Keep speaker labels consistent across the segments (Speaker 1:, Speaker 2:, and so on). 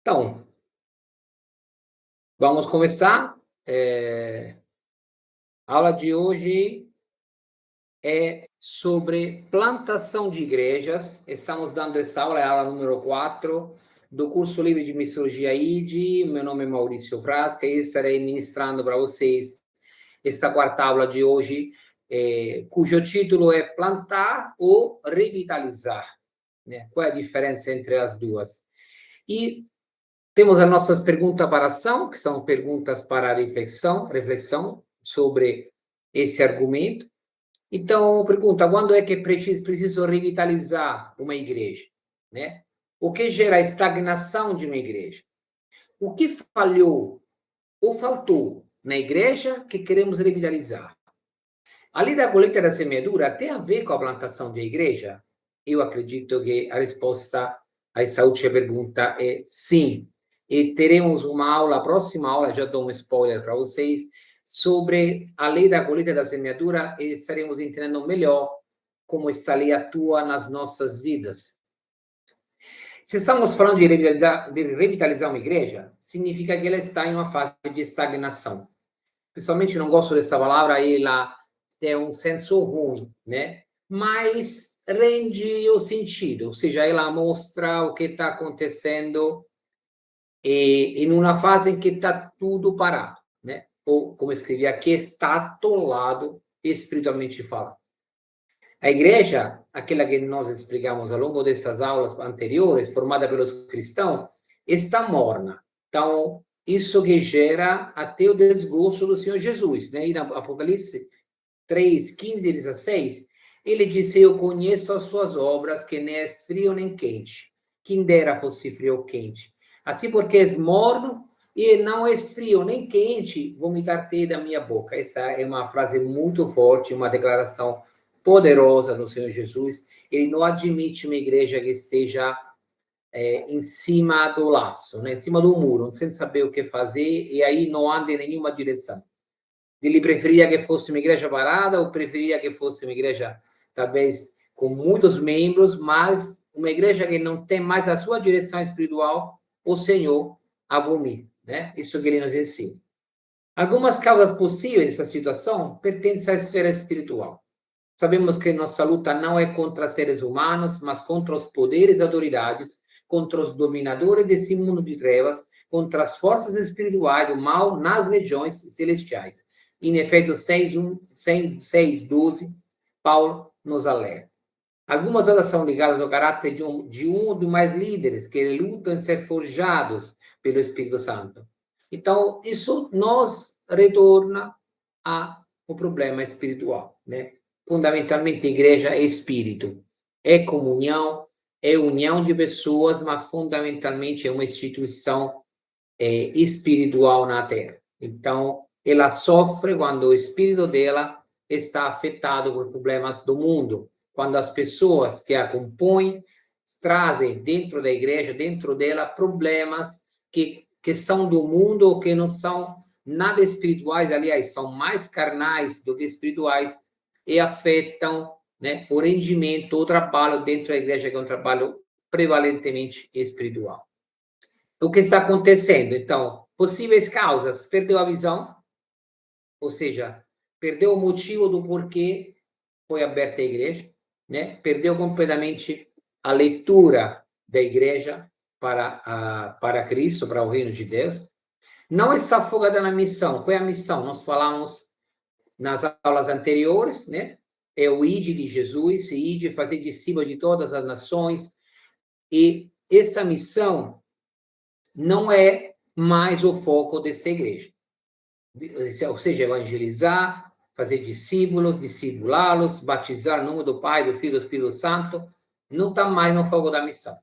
Speaker 1: Então, vamos começar. A aula de hoje é sobre plantação de igrejas. Estamos dando essa aula, é a aula número 4 do curso livre de Missiologia ID. Meu nome é Maurício Frasca e estarei ministrando para vocês esta quarta aula de hoje, cujo título é Plantar ou Revitalizar, né? Qual é a diferença entre as duas? E temos as nossas perguntas para ação, que são perguntas para reflexão sobre esse argumento. Então, pergunta, quando é que é preciso revitalizar uma igreja? Né? O que gera a estagnação de uma igreja? O que falhou ou faltou na igreja que queremos revitalizar? A lei da colheita da semeadura tem a ver com a plantação da igreja? Eu acredito que a resposta a essa última pergunta é sim. E teremos uma aula, a próxima aula, já dou um spoiler para vocês, sobre a lei da colheita da semeadura e estaremos entendendo melhor como essa lei atua nas nossas vidas. Se estamos falando de revitalizar uma igreja, significa que ela está em uma fase de estagnação. Pessoalmente não gosto dessa palavra, ela tem um senso ruim, né? Mas rende o sentido, ou seja, ela mostra o que está acontecendo em uma fase em que está tudo parado, né? Ou, como escrevi aqui, está atolado espiritualmente falando. A igreja, aquela que nós explicamos ao longo dessas aulas anteriores, formada pelos cristãos, está morna. Então, isso que gera até o desgosto do Senhor Jesus, né? E na Apocalipse 3, 15 e 16, ele disse, eu conheço as suas obras, que nem és frio nem quente. Quem dera fosse frio ou quente. Assim porque és morno e não és frio nem quente, vomitar-te da minha boca. Essa é uma frase muito forte, uma declaração poderosa do Senhor Jesus. Ele não admite uma igreja que esteja em cima do laço, né? Em cima do muro, sem saber o que fazer, e aí não anda em nenhuma direção. Ele preferia que fosse uma igreja parada ou preferia que fosse uma igreja, talvez, com muitos membros, mas uma igreja que não tem mais a sua direção espiritual, o Senhor a vomir, né? Isso que ele nos ensina. Algumas causas possíveis dessa situação pertencem à esfera espiritual. Sabemos que nossa luta não é contra seres humanos, mas contra os poderes e autoridades, contra os dominadores desse mundo de trevas, contra as forças espirituais do mal nas regiões celestiais. Em Efésios 6, 12, Paulo nos alerta. Algumas outras são ligadas ao caráter de um ou mais líderes que lutam em ser forjados pelo Espírito Santo. Então, isso nos retorna ao problema espiritual, né? Fundamentalmente, a igreja é espírito, é comunhão, é união de pessoas, mas fundamentalmente é uma instituição espiritual na Terra. Então, ela sofre quando o espírito dela está afetado por problemas do mundo, quando as pessoas que a compõem trazem dentro da igreja, dentro dela, problemas que são do mundo ou que não são nada espirituais, aliás, são mais carnais do que espirituais, e afetam, né, o rendimento, o trabalho dentro da igreja, que é um trabalho prevalentemente espiritual. O que está acontecendo? Então, possíveis causas: perdeu a visão, ou seja, perdeu o motivo do porquê foi aberta a igreja, né? Perdeu completamente a leitura da igreja para Cristo, para o reino de Deus. Não está focada na missão. Qual é a missão? Nós falamos nas aulas anteriores, né? É o ID de Jesus, ID, fazer discípulo de todas as nações. E essa missão não é mais o foco dessa igreja. Ou seja, evangelizar, fazer discípulos, discipulá-los, batizar no nome do Pai, do Filho e do Espírito Santo, não está mais no foco da missão.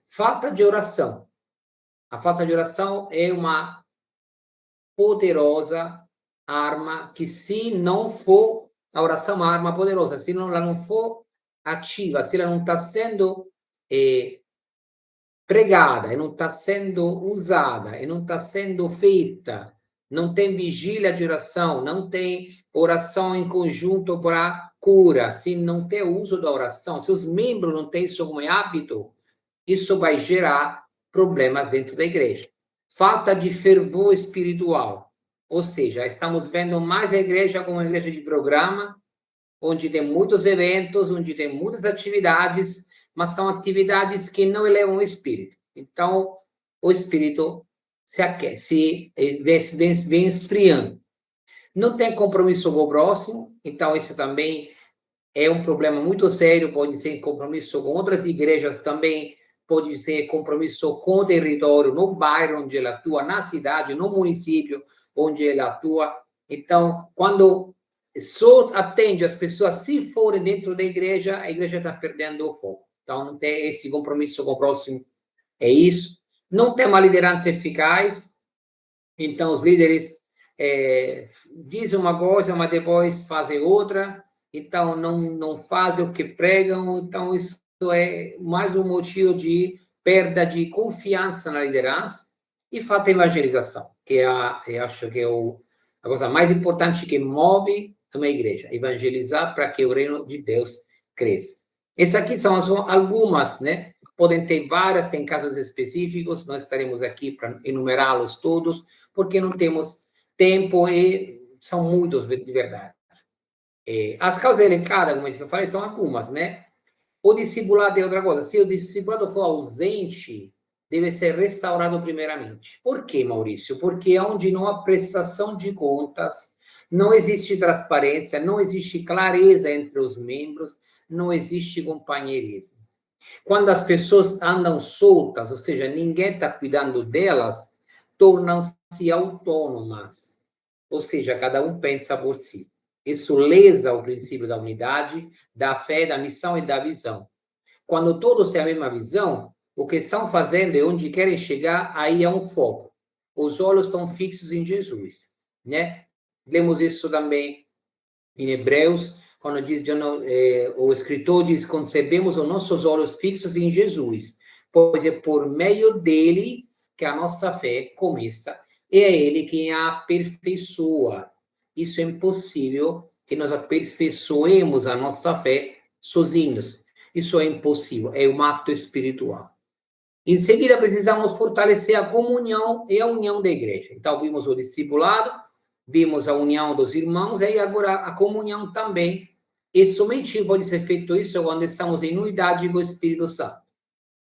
Speaker 1: Falta de oração. A falta de oração é uma poderosa arma que, se não for, a oração é uma arma poderosa, se ela não for ativa, se ela não está sendo pregada, e não está sendo usada, e não está sendo feita, não tem vigília de oração, não tem oração em conjunto para cura, se não tem uso da oração, se os membros não têm isso como hábito, isso vai gerar problemas dentro da igreja. Falta de fervor espiritual, ou seja, estamos vendo mais a igreja como uma igreja de programa, onde tem muitos eventos, onde tem muitas atividades, mas são atividades que não elevam o espírito. Então, o espírito se aquece, vem esfriando. Não tem compromisso com o próximo, então isso também é um problema muito sério, pode ser compromisso com outras igrejas também, pode ser compromisso com o território, no bairro onde ele atua, na cidade, no município onde ele atua. Então, quando só atende as pessoas se forem dentro da igreja, a igreja está perdendo o foco. Então, não tem esse compromisso com o próximo, é isso. Não tem uma liderança eficaz, então os líderes dizem uma coisa, mas depois fazem outra, então não fazem o que pregam, então isso é mais um motivo de perda de confiança na liderança e falta evangelização, que eu acho que é a coisa mais importante que move uma igreja, evangelizar para que o reino de Deus cresça. Essas aqui são algumas, né? Podem ter várias, tem casos específicos, nós estaremos aqui para enumerá-los todos, porque não temos tempo e são muitos de verdade. As causas elencadas, como eu falei, são algumas, né? O discipulado é outra coisa. Se o discipulado for ausente, deve ser restaurado primeiramente. Por quê, Maurício? Porque onde não há prestação de contas, não existe transparência, não existe clareza entre os membros, não existe companheirismo. Quando as pessoas andam soltas, ou seja, ninguém está cuidando delas, tornam-se autônomas. Ou seja, cada um pensa por si. Isso lesa o princípio da unidade, da fé, da missão e da visão. Quando todos têm a mesma visão, o que estão fazendo e onde querem chegar, aí é um foco. Os olhos estão fixos em Jesus, né? Lemos isso também em Hebreus, quando diz, o escritor diz, concebemos os nossos olhos fixos em Jesus, pois é por meio dele que a nossa fé começa, e é ele quem a aperfeiçoa. Isso é impossível que nós aperfeiçoemos a nossa fé sozinhos. Isso é impossível, é um ato espiritual. Em seguida, precisamos fortalecer a comunhão e a união da igreja. Então, vimos o discipulado, vimos a união dos irmãos, e agora a comunhão também. E somente pode ser feito isso quando estamos em unidade com o Espírito Santo.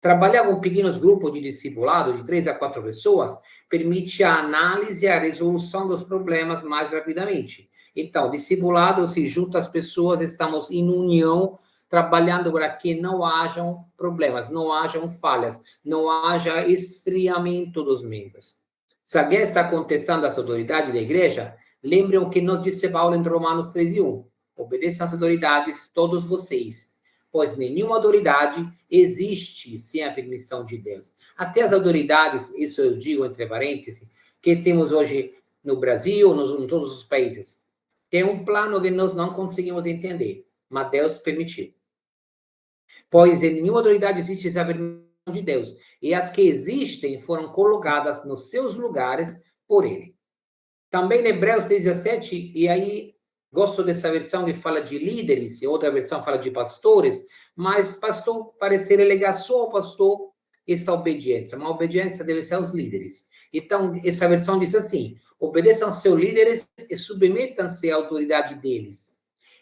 Speaker 1: Trabalhar com pequenos grupos de discipulado, de 3 a 4 pessoas, permite a análise e a resolução dos problemas mais rapidamente. Então, discipulado se junta às pessoas, estamos em união, trabalhando para que não hajam problemas, não hajam falhas, não haja esfriamento dos membros. Se alguém está contestando as autoridades da igreja, lembrem o que nos disse Paulo em Romanos 13:1. Obedeçam às autoridades, todos vocês, pois nenhuma autoridade existe sem a permissão de Deus. Até as autoridades, isso eu digo entre parênteses, que temos hoje no Brasil, em todos os países, tem um plano que nós não conseguimos entender, mas Deus permitiu. Pois nenhuma autoridade existe sem a permissão de Deus, e as que existem foram colocadas nos seus lugares por ele. Também em Hebreus 3:17, e aí gosto dessa versão que fala de líderes, e outra versão fala de pastores, mas pastor parece relegar só ao pastor essa obediência, mas a obediência deve ser aos líderes. Então, essa versão diz assim: obedeçam aos seus líderes e submetam-se à autoridade deles.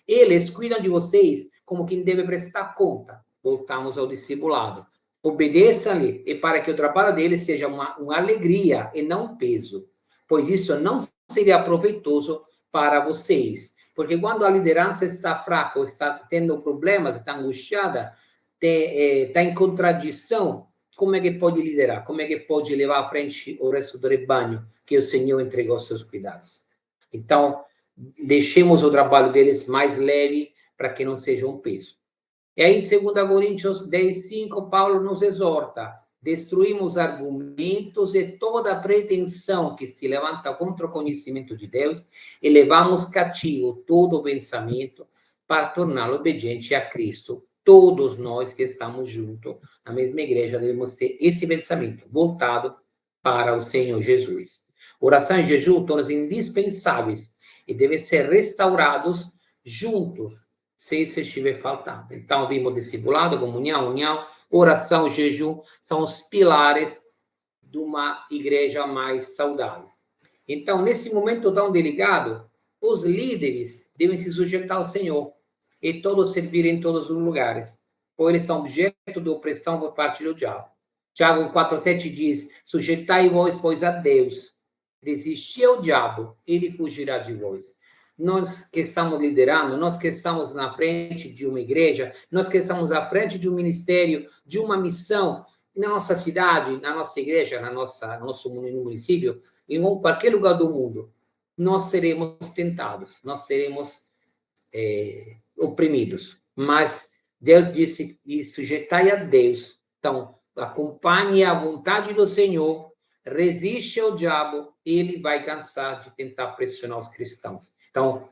Speaker 1: Eles cuidam de vocês como quem deve prestar conta. Voltamos ao discipulado. Obedeçam-lhe, e para que o trabalho deles seja uma alegria e não um peso, pois isso não seria proveitoso para vocês. Porque quando a liderança está fraca, ou está tendo problemas, está angustiada, está em contradição, como é que pode liderar? Como é que pode levar à frente o resto do rebanho que o Senhor entregou aos seus cuidados? Então, deixemos o trabalho deles mais leve para que não seja um peso. E aí, em 2 Coríntios 10:5, Paulo nos exorta: destruímos argumentos e toda pretensão que se levanta contra o conhecimento de Deus e levamos cativo todo pensamento para torná-lo obediente a Cristo. Todos nós que estamos juntos na mesma igreja devemos ter esse pensamento voltado para o Senhor Jesus. Oração e jejum tornam-se indispensáveis e devem ser restaurados juntos, se isso estiver faltando. Então, vimos discipulado, comunhão, união, oração, jejum, são os pilares de uma igreja mais saudável. Então, nesse momento tão delicado, os líderes devem se sujeitar ao Senhor e todos servir em todos os lugares, pois eles são objeto de opressão por parte do diabo. Tiago 4,7 diz: sujeitai-vos, pois, a Deus. Resisti ao diabo, ele fugirá de vós. Nós que estamos liderando, nós que estamos na frente de uma igreja, nós que estamos à frente de um ministério, de uma missão, na nossa cidade, na nossa igreja, no nosso município, em qualquer lugar do mundo, nós seremos tentados, nós seremos oprimidos. Mas Deus disse: e sujeitai a Deus. Então, acompanhe a vontade do Senhor, resiste ao diabo, ele vai cansar de tentar pressionar os cristãos. Então,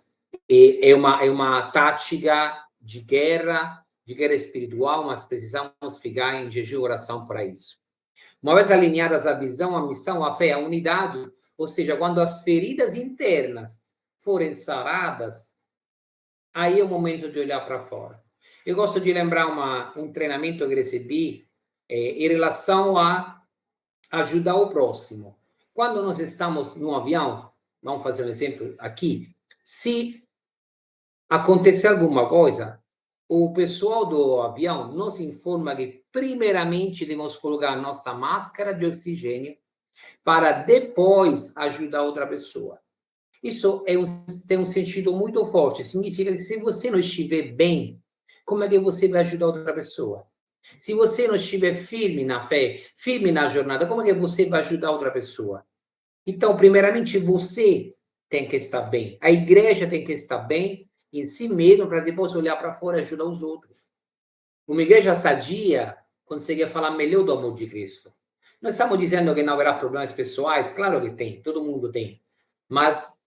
Speaker 1: é uma tática de guerra espiritual, mas precisamos ficar em jejum e oração para isso. Uma vez alinhadas a visão, a missão, a fé, a unidade, ou seja, quando as feridas internas forem saradas, aí é o momento de olhar para fora. Eu gosto de lembrar um treinamento que recebi em relação a ajudar o próximo. Quando nós estamos no avião, vamos fazer um exemplo aqui, se acontecer alguma coisa, o pessoal do avião nos informa que, primeiramente, devemos colocar nossa máscara de oxigênio para depois ajudar outra pessoa. Isso tem um sentido muito forte. Significa que se você não estiver bem, como é que você vai ajudar outra pessoa? Se você não estiver firme na fé, firme na jornada, como é que você vai ajudar outra pessoa? Então, primeiramente, você tem que estar bem. A igreja tem que estar bem em si mesma para depois olhar para fora e ajudar os outros. Uma igreja sadia consegue falar melhor do amor de Cristo. Não estamos dizendo que não haverá problemas pessoais, claro que tem, todo mundo tem. Mas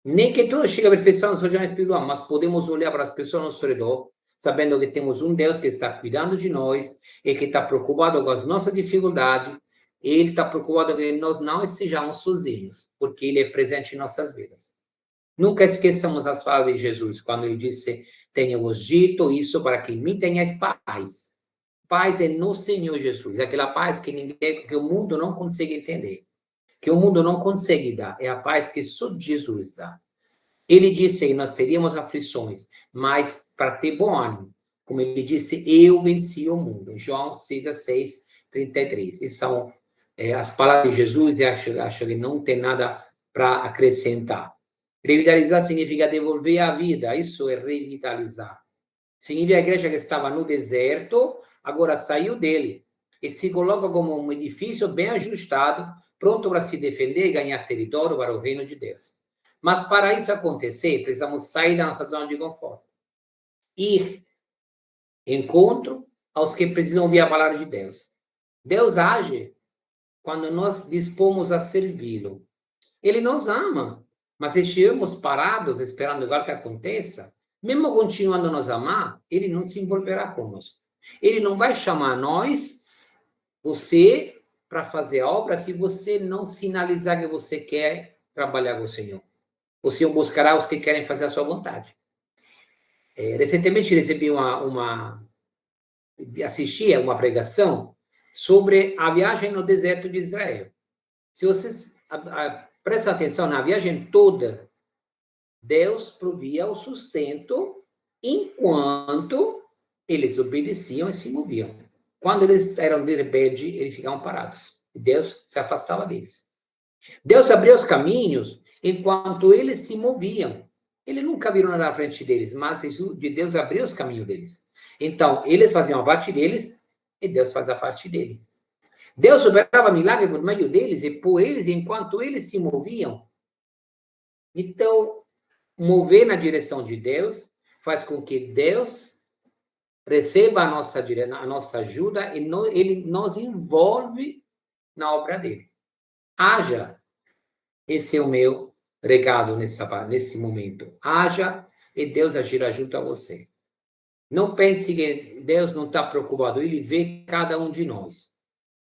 Speaker 1: nem que tudo chegue à perfeição na sua jornada espiritual, mas podemos olhar para as pessoas ao nosso redor, sabendo que temos um Deus que está cuidando de nós e que está preocupado com as nossas dificuldades. Ele está preocupado que nós não estejamos sozinhos, porque Ele é presente em nossas vidas. Nunca esqueçamos as palavras de Jesus, quando Ele disse: tenho-vos dito isso para que em mim tenhais paz. Paz é no Senhor Jesus, aquela paz que o mundo não consegue entender, que o mundo não consegue dar, é a paz que só Jesus dá. Ele disse que nós teríamos aflições, mas para ter bom ânimo, como ele disse: eu venci o mundo. João 6, 33. E são as palavras de Jesus, e acho que não tem nada para acrescentar. Revitalizar significa devolver a vida, isso é revitalizar. Significa a igreja que estava no deserto, agora saiu dele e se coloca como um edifício bem ajustado, pronto para se defender e ganhar território para o reino de Deus. Mas para isso acontecer, precisamos sair da nossa zona de conforto. Ir encontro aos que precisam ouvir a palavra de Deus. Deus age quando nós dispomos a servi-lo. Ele nos ama, mas se estivermos parados esperando igual que aconteça, mesmo continuando a nos amar, ele não se envolverá conosco. Ele não vai chamar você, para fazer a obra se você não sinalizar que você quer trabalhar com o Senhor. O Senhor buscará os que querem fazer a sua vontade. Recentemente recebi assisti a uma pregação sobre a viagem no deserto de Israel. Se vocês prestam atenção na viagem toda, Deus provia o sustento enquanto eles obedeciam e se moviam. Quando eles eram de rebelde, eles ficavam parados. Deus se afastava deles. Deus abriu os caminhos enquanto eles se moviam. Ele nunca viram nada na frente deles, mas Deus abriu os caminhos deles. Então, eles faziam a parte deles e Deus faz a parte dele. Deus operava milagre por meio deles e por eles enquanto eles se moviam. Então, mover na direção de Deus faz com que Deus receba a nossa ajuda e ele nos envolve na obra dele. Haja. Esse é o meu recado nesse momento. Haja e Deus agirá junto a você. Não pense que Deus não está preocupado. Ele vê cada um de nós.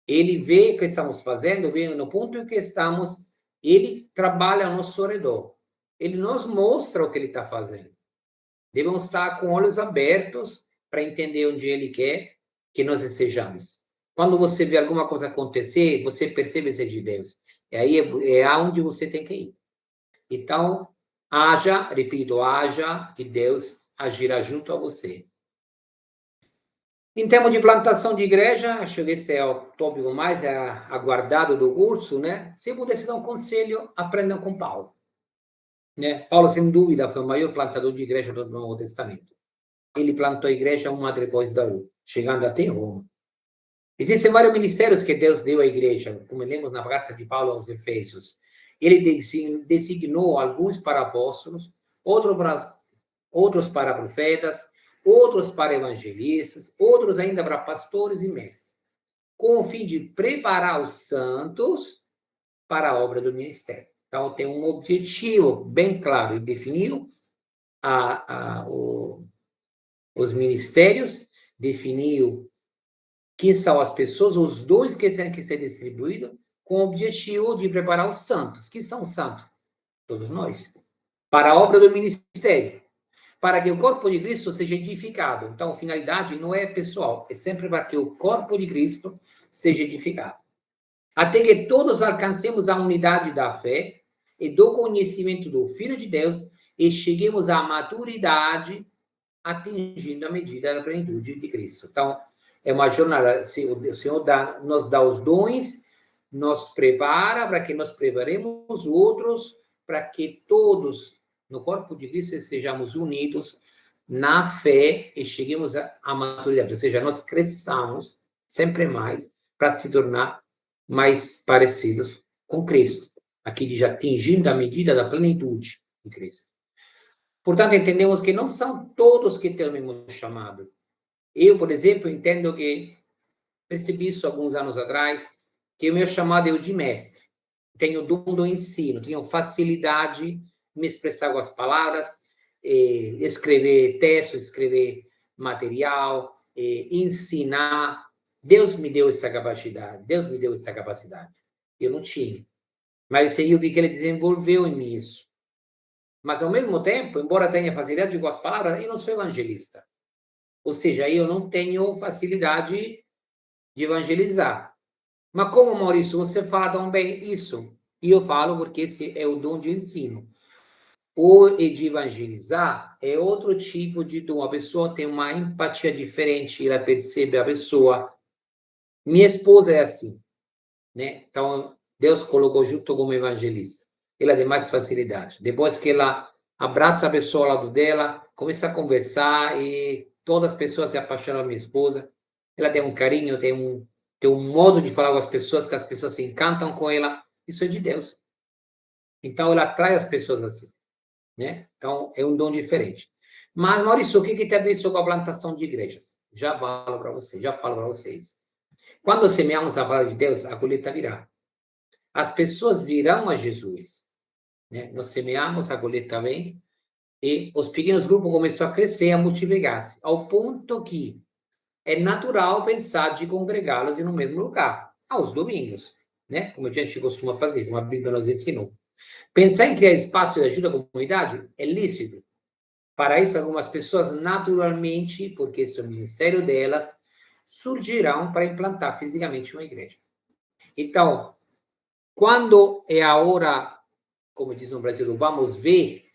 Speaker 1: Ele vê o que estamos fazendo, vê no ponto em que estamos. Ele trabalha ao nosso redor. Ele nos mostra o que ele está fazendo. Devemos estar com olhos abertos para entender onde Ele quer que nós estejamos. Quando você vê alguma coisa acontecer, você percebe ser de Deus. E aí é aonde você tem que ir. Então, haja, repito, haja e Deus agirá junto a você. Em termos de plantação de igreja, acho que esse é o tópico mais aguardado do curso, né? Se eu pudesse dar um conselho, aprendam com Paulo. Né? Paulo, sem dúvida, foi o maior plantador de igreja do Novo Testamento. Ele plantou a igreja uma depois da outra, chegando até Roma. Existem vários ministérios que Deus deu à igreja, como lemos na carta de Paulo aos Efésios. Ele designou alguns para apóstolos, outros para profetas, outros para evangelistas, outros ainda para pastores e mestres, com o fim de preparar os santos para a obra do ministério. Então, tem um objetivo bem claro e definido, os ministérios, definiu quem são as pessoas, os dons que têm que ser distribuídos, com o objetivo de preparar os santos. Que são os santos? Todos nós. Para a obra do ministério. Para que o corpo de Cristo seja edificado. Então, a finalidade não é pessoal, é sempre para que o corpo de Cristo seja edificado. Até que todos alcancemos a unidade da fé e do conhecimento do Filho de Deus e cheguemos à maturidade, atingindo a medida da plenitude de Cristo. Então, é uma jornada, o Senhor nos dá os dons, nos prepara para que nós preparemos outros, para que todos no corpo de Cristo sejamos unidos na fé e cheguemos à maturidade, ou seja, nós cresçamos sempre mais para se tornar mais parecidos com Cristo, aqui diz atingindo a medida da plenitude de Cristo. Portanto, entendemos que não são todos que têm o mesmo chamado. Eu, por exemplo, entendo que percebi isso alguns anos atrás, que o meu chamado é o de mestre. Tenho o dom do ensino, tenho facilidade de me expressar com as palavras, escrever texto, escrever material, ensinar. Deus me deu essa capacidade, Deus me deu essa capacidade. Eu não tinha. Mas eu vi que Ele desenvolveu em mim isso. Mas, ao mesmo tempo, embora tenha facilidade com as palavras, eu não sou evangelista. Ou seja, eu não tenho facilidade de evangelizar. Mas como, Maurício, você fala tão bem isso? E eu falo porque esse é o dom de ensino. O de evangelizar é outro tipo de dom. A pessoa tem uma empatia diferente, ela percebe a pessoa. Minha esposa é assim, né? Então, Deus colocou junto como evangelista. Ela tem mais facilidade. Depois que ela abraça a pessoa ao lado dela, começa a conversar e todas as pessoas se apaixonam pela minha esposa. Ela tem um carinho, tem um modo de falar com as pessoas, que as pessoas se encantam com ela. Isso é de Deus. Então, ela atrai as pessoas assim, né? Então, é um dom diferente. Mas, Maurício, o que tem a ver isso com a plantação de igrejas? Já falo para vocês. Quando semeamos a palavra de Deus, a colheita virá. As pessoas virão a Jesus, né? Nós semeamos, a colheita vem, e os pequenos grupos começaram a crescer, a multiplicar-se, ao ponto que é natural pensar de congregá-los no mesmo lugar, aos domingos, né? Como a gente costuma fazer, como a Bíblia nos ensinou. Pensar em criar espaço de ajuda à comunidade é lícito. Para isso, algumas pessoas, naturalmente, porque esse é o ministério delas, surgirão para implantar fisicamente uma igreja. Então, quando é a hora, como diz no Brasil, vamos ver,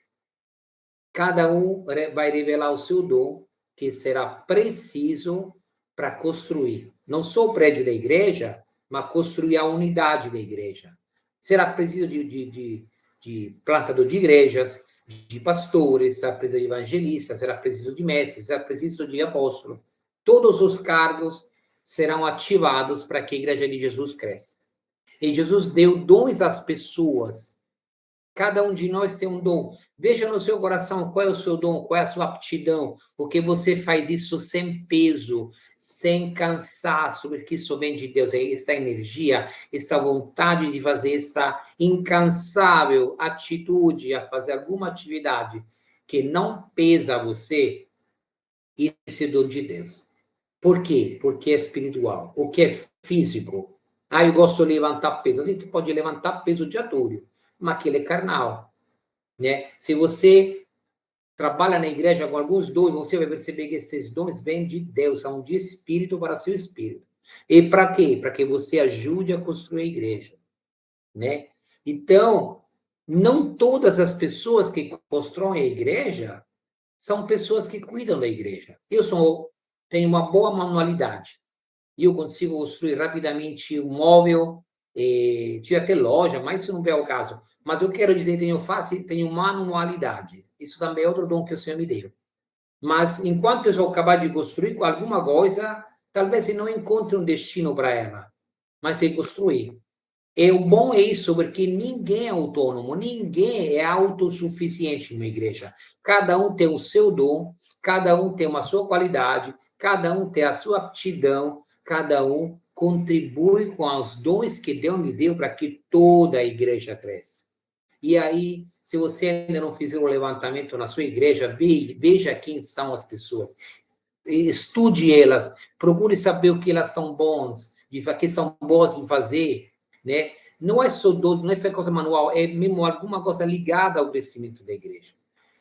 Speaker 1: cada um vai revelar o seu dom, que será preciso para construir. Não só o prédio da igreja, mas construir a unidade da igreja. Será preciso de plantador de igrejas, de pastores, será preciso de evangelistas, será preciso de mestres, será preciso de apóstolos. Todos os cargos serão ativados para que a igreja de Jesus cresça. E Jesus deu dons às pessoas. Cada um de nós tem um dom. Veja no seu coração qual é o seu dom, qual é a sua aptidão, porque você faz isso sem peso, sem cansaço, porque isso vem de Deus. É essa energia, essa vontade de fazer, essa incansável atitude a fazer alguma atividade que não pesa a você, esse é dom de Deus. Por quê? Porque é espiritual. O que é físico? Eu gosto de levantar peso. A gente pode levantar peso de atúrio, mas aquilo é carnal, né? Se você trabalha na igreja com alguns dons, você vai perceber que esses dons vêm de Deus, são de espírito para seu espírito. E para quê? Para que você ajude a construir a igreja, né? Então, não todas as pessoas que constroem a igreja são pessoas que cuidam da igreja. Tenho uma boa manualidade e eu consigo construir rapidamente um móvel, tinha até loja, mas isso não é o caso. Mas eu quero dizer, tenho manualidade. Isso também é outro dom que o Senhor me deu. Mas enquanto eu sou capaz de construir com alguma coisa, talvez eu não encontre um destino para ela, mas sei construir. E o bom é isso, porque ninguém é autônomo, ninguém é autossuficiente numa igreja. Cada um tem o seu dom, cada um tem uma sua qualidade, cada um tem a sua aptidão, cada um contribui com os dons que Deus me deu para que toda a igreja cresça. E aí, se você ainda não fizer o levantamento na sua igreja, veja quem são as pessoas, estude elas, procure saber o que elas são bons, que são boas em fazer, né? Não é só não é coisa manual, é mesmo alguma coisa ligada ao crescimento da igreja.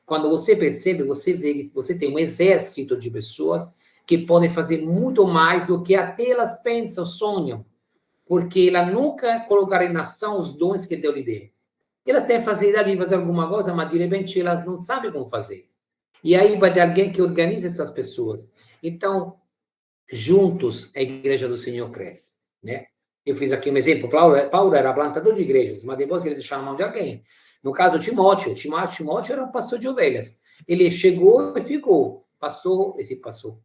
Speaker 1: Quando você percebe, você vê que você tem um exército de pessoas que podem fazer muito mais do que até elas pensam, sonham, porque elas nunca colocaram em ação os dons que Deus lhe deu. Elas têm facilidade de fazer alguma coisa, mas de repente elas não sabem como fazer. E aí vai ter alguém que organiza essas pessoas. Então, juntos, a igreja do Senhor cresce, né? Eu fiz aqui um exemplo. Paulo era plantador de igrejas, mas depois ele deixou na mão de alguém. No caso, Timóteo era um pastor de ovelhas. Ele chegou e ficou.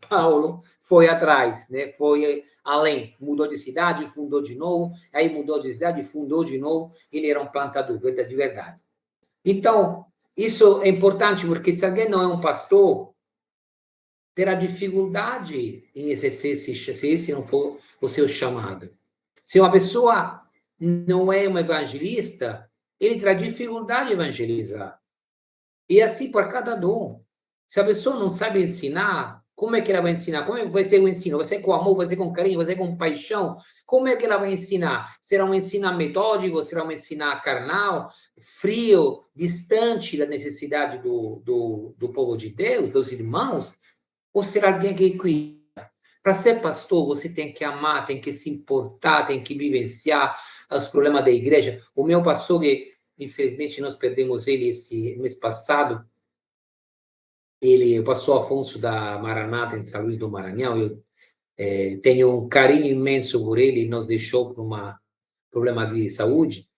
Speaker 1: Paulo foi atrás, né? Foi além, mudou de cidade, fundou de novo, aí mudou de cidade, fundou de novo. Ele era um plantador de verdade. Então, isso é importante porque se alguém não é um pastor, terá dificuldade em exercer se esse não for o seu chamado. Se uma pessoa não é uma evangelista, ele terá dificuldade em evangelizar. E assim por cada dom. Se a pessoa não sabe ensinar, como é que ela vai ensinar? Como é que vai ser o ensino? Vai ser com amor, vai ser com carinho, vai ser com paixão? Como é que ela vai ensinar? Será um ensino metódico? Será um ensino carnal, frio, distante da necessidade do povo de Deus, dos irmãos? Ou ser alguém que cuida? Para ser pastor, você tem que amar, tem que se importar, tem que vivenciar os problemas da igreja. O meu pastor, que infelizmente nós perdemos ele esse mês passado, o pastor Afonso da Maranata, em São Luís do Maranhão, eu tenho um carinho imenso por ele, nos deixou por um problema de saúde,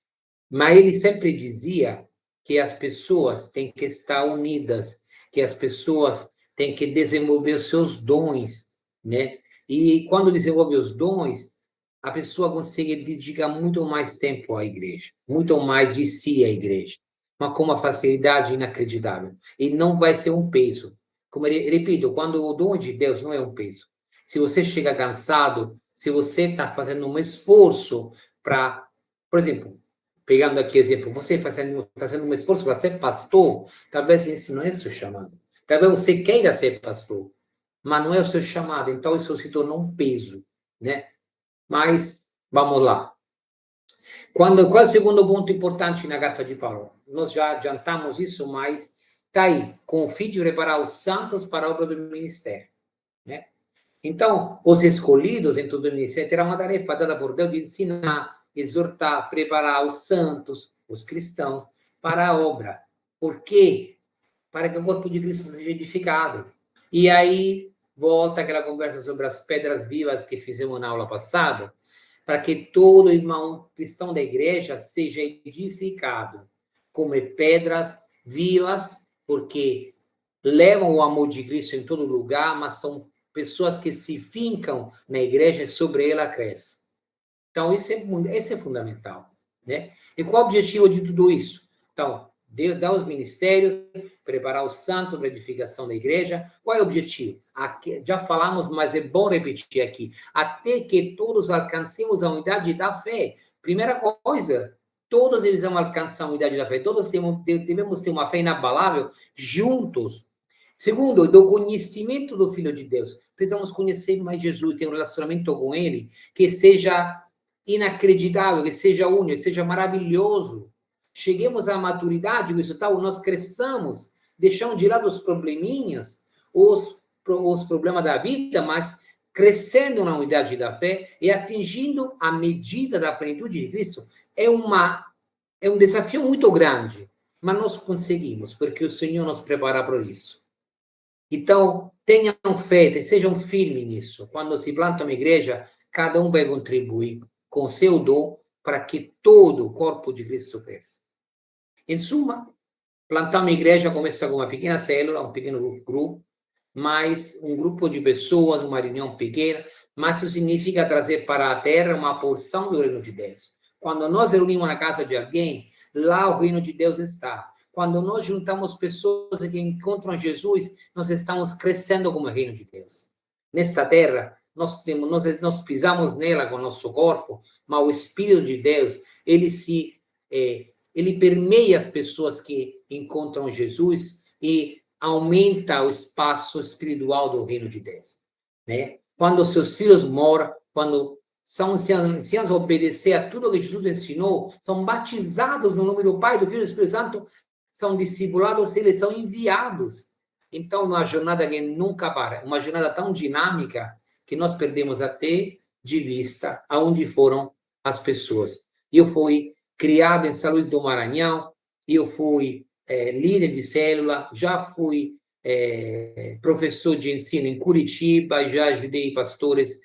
Speaker 1: mas ele sempre dizia que as pessoas têm que estar unidas, que as pessoas têm que desenvolver os seus dons, né? E quando desenvolve os dons, a pessoa consegue dedicar muito mais tempo à igreja, muito mais de si à igreja, mas com uma facilidade inacreditável. E não vai ser um peso. Como eu repito, quando o dom de Deus não é um peso. Se você chega cansado, se você está fazendo um esforço para, por exemplo, pegando aqui exemplo, você fazendo um esforço para ser pastor, talvez esse não é seu chamado. Talvez você queira ser pastor, mas não é o seu chamado. Então isso se torna um peso, né? Mas vamos lá. Qual é o segundo ponto importante na carta de Paulo? Nós já adiantamos isso, mas está aí, com o fim de preparar os santos para a obra do ministério, né? Então, os escolhidos dentro do ministério terão uma tarefa dada por Deus de ensinar, exortar, preparar os santos, os cristãos, para a obra. Por quê? Para que o corpo de Cristo seja edificado. E aí, volta aquela conversa sobre as pedras vivas que fizemos na aula passada, para que todo irmão cristão da igreja seja edificado como pedras vivas, porque levam o amor de Cristo em todo lugar, mas são pessoas que se fincam na igreja e sobre ela crescem. Então, esse é fundamental, né? E qual o objetivo de tudo isso? Então, dar os ministérios, preparar os santos para a edificação da igreja. Qual é o objetivo? Aqui, já falamos, mas é bom repetir aqui. Até que todos alcancemos a unidade da fé. Primeira coisa, todos devemos alcançar a unidade da fé. Todos devemos ter uma fé inabalável juntos. Segundo, do conhecimento do Filho de Deus. Precisamos conhecer mais Jesus, ter um relacionamento com Ele que seja inacreditável, que seja único, que seja maravilhoso. Cheguemos à maturidade, isso tal, nós cresçamos deixando de lado os probleminhas, os problemas da vida, mas crescendo na unidade da fé e atingindo a medida da plenitude de Cristo. É um desafio muito grande, mas nós conseguimos, porque o Senhor nos prepara para isso. Então, tenham fé, sejam firmes nisso. Quando se planta uma igreja, cada um vai contribuir com o seu dom para que todo o corpo de Cristo cresça. Em suma, plantar uma igreja começa com uma pequena célula, um pequeno grupo, mais um grupo de pessoas, uma reunião pequena, mas isso significa trazer para a terra uma porção do reino de Deus. Quando nós reunimos na casa de alguém, lá o reino de Deus está. Quando nós juntamos pessoas que encontram Jesus, nós estamos crescendo como reino de Deus. Nesta terra, nós pisamos nela com o nosso corpo, mas o Espírito de Deus, ele permeia as pessoas que encontram Jesus e aumenta o espaço espiritual do reino de Deus, né? Quando seus filhos moram, quando são anciãos a obedecer a tudo que Jesus ensinou, são batizados no nome do Pai, do Filho e do Espírito Santo, são discipulados, eles são enviados. Então, uma jornada que nunca para, uma jornada tão dinâmica que nós perdemos até de vista aonde foram as pessoas. Eu fui criado em São Luís do Maranhão, eu fui líder de célula, já fui professor de ensino em Curitiba, já ajudei pastores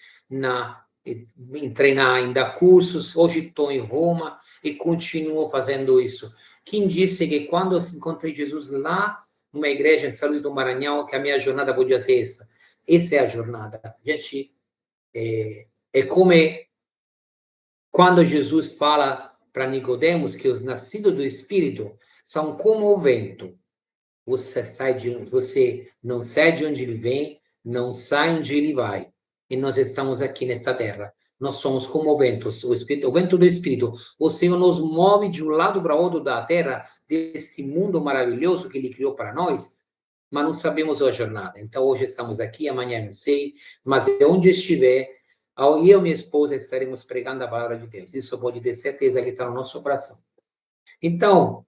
Speaker 1: em treinar, em dar cursos, hoje estou em Roma e continuo fazendo isso. Quem disse que quando eu encontrei Jesus lá, numa igreja em São Luís do Maranhão, que a minha jornada podia ser essa? Essa é a jornada. Gente, é como quando Jesus fala para Nicodemos que os nascidos do Espírito são como o vento. Você não sai de onde ele vem, não sai onde ele vai. E nós estamos aqui nesta terra. Nós somos como o vento, o vento do Espírito. O Senhor nos move de um lado para o outro da terra, desse mundo maravilhoso que Ele criou para nós, mas não sabemos a jornada. Então, hoje estamos aqui, amanhã não sei, mas onde estiver, eu e minha esposa estaremos pregando a palavra de Deus. Isso pode ter certeza que está no nosso coração. Então,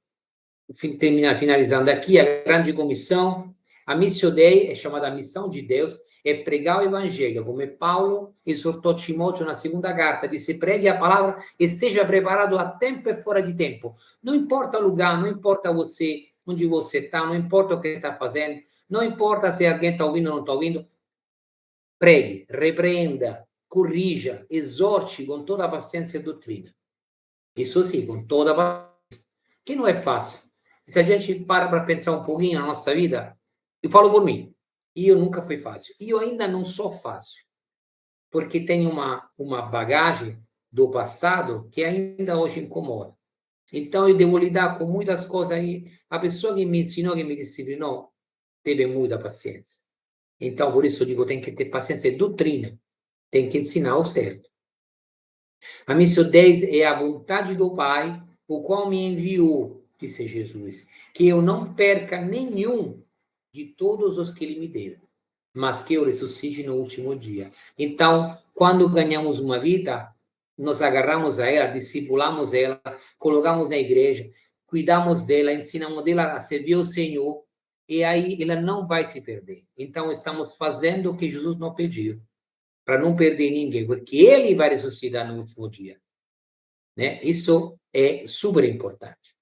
Speaker 1: finalizando aqui, a grande comissão, a Missio Dei, é chamada a missão de Deus, é pregar o evangelho, como Paulo exortou Timóteo na segunda carta, disse, pregue a palavra e seja preparado a tempo e fora de tempo. Não importa o lugar, não importa você, onde você está, não importa o que está fazendo, não importa se alguém está ouvindo ou não está ouvindo, pregue, repreenda, corrija, exorte com toda a paciência e doutrina. Isso sim, com toda a paciência, que não é fácil. Se a gente para pensar um pouquinho na nossa vida, eu falo por mim, e eu nunca fui fácil. E eu ainda não sou fácil, porque tenho uma bagagem do passado que ainda hoje incomoda. Então, eu devo lidar com muitas coisas aí. A pessoa que me ensinou, que me disciplinou, teve muita paciência. Então, por isso eu digo, tem que ter paciência e doutrina. Tem que ensinar o certo. A missão 10 é a vontade do Pai, o qual me enviou, disse Jesus, que eu não perca nenhum de todos os que ele me deu, mas que eu ressuscite no último dia. Então, quando ganhamos uma vida, nos agarramos a ela, discipulamos ela, colocamos na igreja, cuidamos dela, ensinamos dela a servir o Senhor, e aí ela não vai se perder. Então, estamos fazendo o que Jesus nos pediu, para não perder ninguém, porque ele vai ressuscitar no último dia. Né? Isso é super importante.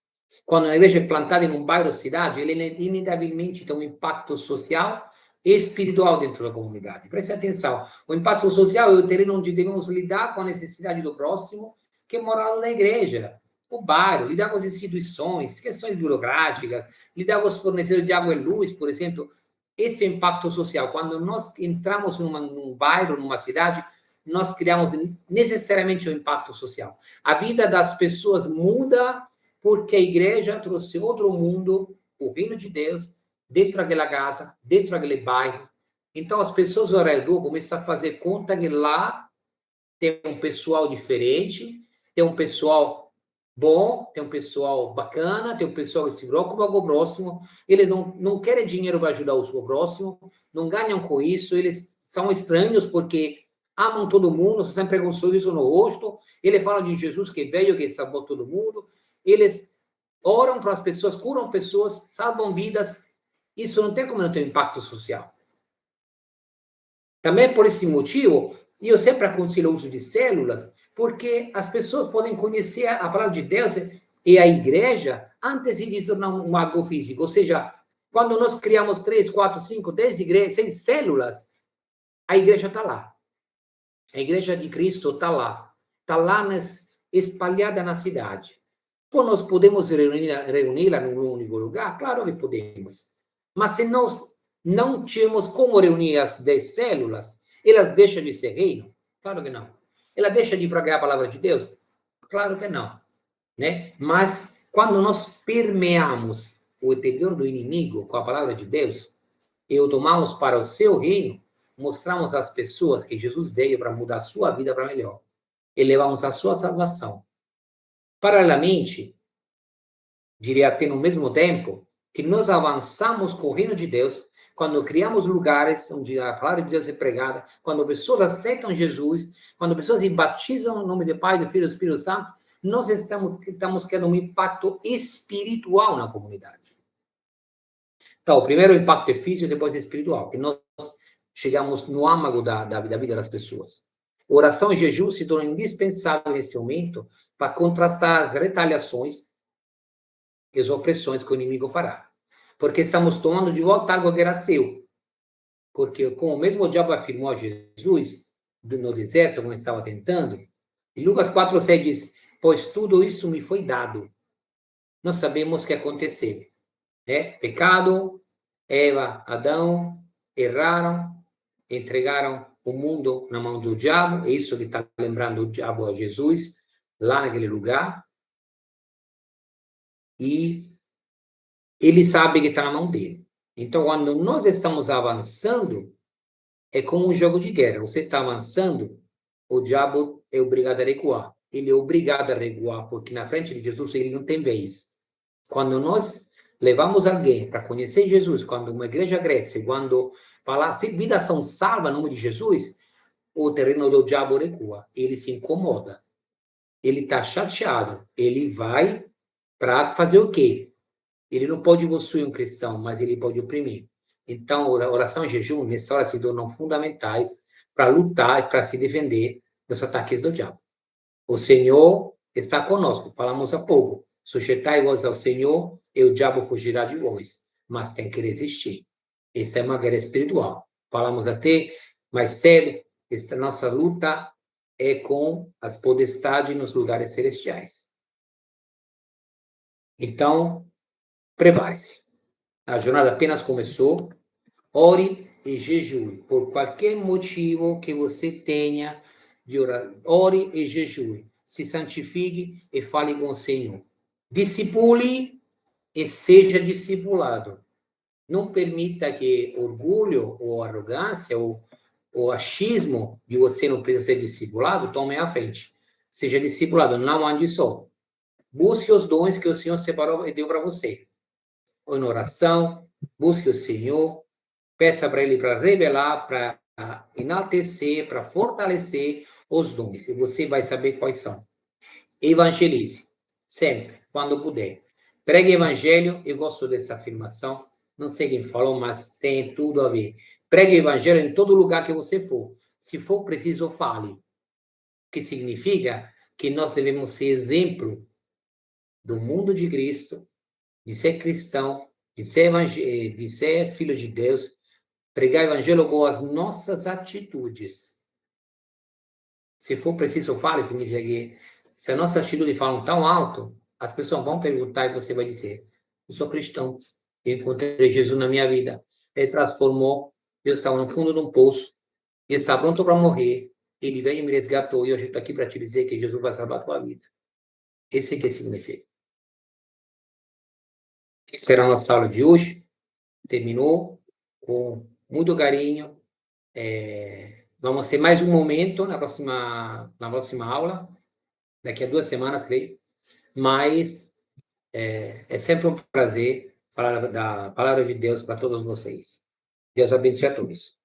Speaker 1: Quando a igreja é plantada em um bairro ou cidade, ele inevitavelmente tem um impacto social e espiritual dentro da comunidade. Preste atenção. O impacto social é o terreno onde devemos lidar com a necessidade do próximo, que é morar na igreja, o bairro, lidar com as instituições, questões burocráticas, lidar com os fornecedores de água e luz, por exemplo. Esse é o impacto social. Quando nós entramos num bairro, numa cidade, nós criamos necessariamente um impacto social. A vida das pessoas muda porque a igreja trouxe outro mundo, o reino de Deus, dentro daquela casa, dentro daquele bairro. Então, as pessoas ao redor começam a fazer conta que lá tem um pessoal diferente, tem um pessoal bom, tem um pessoal bacana, tem um pessoal que se preocupa com o próximo, eles não querem dinheiro para ajudar o seu próximo, não ganham com isso, eles são estranhos porque amam todo mundo, sempre com um sorriso no rosto, ele fala de Jesus que veio, que salvou todo mundo, eles oram para as pessoas, curam pessoas, salvam vidas, Isso não tem como não ter impacto social. Também por esse motivo, eu sempre aconselho o uso de células, porque as pessoas podem conhecer a palavra de Deus e a igreja antes de tornar algo físico. Ou seja, quando nós criamos 3, 4, 5, 10 igrejas, 6 células, a igreja está lá. A igreja de Cristo está lá. Está lá espalhada na cidade. Pô, nós podemos reuni-la num único lugar? Claro que podemos. Mas se nós não tivermos como reunir as 10 células, elas deixam de ser reino? Claro que não. Ela deixa de pregar a palavra de Deus? Claro que não. Né? Mas quando nós permeamos o interior do inimigo com a palavra de Deus e o tomamos para o seu reino, mostramos às pessoas que Jesus veio para mudar a sua vida para melhor e levamos a sua salvação. Paralelamente, diria até no mesmo tempo, que nós avançamos com o reino de Deus quando criamos lugares onde a palavra de Deus é pregada, quando pessoas aceitam Jesus, quando pessoas se batizam no nome do Pai, do Filho e do Espírito Santo, nós estamos criando um impacto espiritual na comunidade. Então, o primeiro impacto é físico e depois é espiritual, que nós chegamos no âmago da vida das pessoas. Oração e jejum se tornam indispensáveis nesse momento para contrastar as retaliações e as opressões que o inimigo fará. Porque estamos tomando de volta algo que era seu. Porque, como o mesmo diabo afirmou a Jesus no deserto, quando estava tentando, em Lucas 4,6 diz: pois tudo isso me foi dado. Nós sabemos o que aconteceu. Né? Pecado, Eva, Adão, erraram, entregaram o mundo na mão do diabo, é isso que está lembrando o diabo a Jesus, lá naquele lugar, e ele sabe que está na mão dele. Então, quando nós estamos avançando, é como um jogo de guerra. Você está avançando, o diabo é obrigado a recuar. Ele é obrigado a recuar, porque na frente de Jesus ele não tem vez. Quando nós levamos alguém para conhecer Jesus, quando uma igreja cresce, quando vidas são salvas no nome de Jesus, o terreno do diabo recua. Ele se incomoda. Ele está chateado. Ele vai para fazer o quê? Ele não pode possuir um cristão, mas ele pode oprimir. Então, oração e jejum, nessa hora, se tornam fundamentais para lutar e para se defender dos ataques do diabo. O Senhor está conosco, falamos há pouco. Sujeitai-vos ao Senhor e o diabo fugirá de vós. Mas tem que resistir. Essa é uma guerra espiritual. Falamos até mais cedo, esta nossa luta é com as potestades nos lugares celestiais. Então, prepare-se. A jornada apenas começou. Ore e jejue. Por qualquer motivo que você tenha de orar, ore e jejue. Se santifique e fale com o Senhor. Discipule e seja discipulado. Não permita que orgulho ou arrogância ou achismo de você não precisa ser discipulado tome a frente. Seja discipulado, não ande só. Busque os dons que o Senhor separou e deu para você. Ou em oração, busque o Senhor, peça para Ele para revelar, para enaltecer, para fortalecer os dons. E você vai saber quais são. Evangelize, sempre, quando puder. Pregue evangelho, eu gosto dessa afirmação. Não sei quem falou, mas tem tudo a ver. Pregue evangelho em todo lugar que você for. Se for preciso, fale. O que significa que nós devemos ser exemplo do mundo de Cristo, de ser cristão, de ser filho de Deus, pregar evangelho com as nossas atitudes. Se for preciso, fale, significa que se a nossa atitude fala tão alto, as pessoas vão perguntar e você vai dizer: eu sou cristão, eu encontrei Jesus na minha vida, ele transformou, eu estava no fundo de um poço, e estava pronto para morrer, ele veio e me resgatou, e hoje estou aqui para te dizer que Jesus vai salvar a tua vida. Esse que significa. Essa será a nossa aula de hoje. Terminou com muito carinho. Vamos ter mais um momento na próxima aula, daqui a 2 semanas, creio. Mas é sempre um prazer falar da palavra de Deus para todos vocês. Deus abençoe a todos.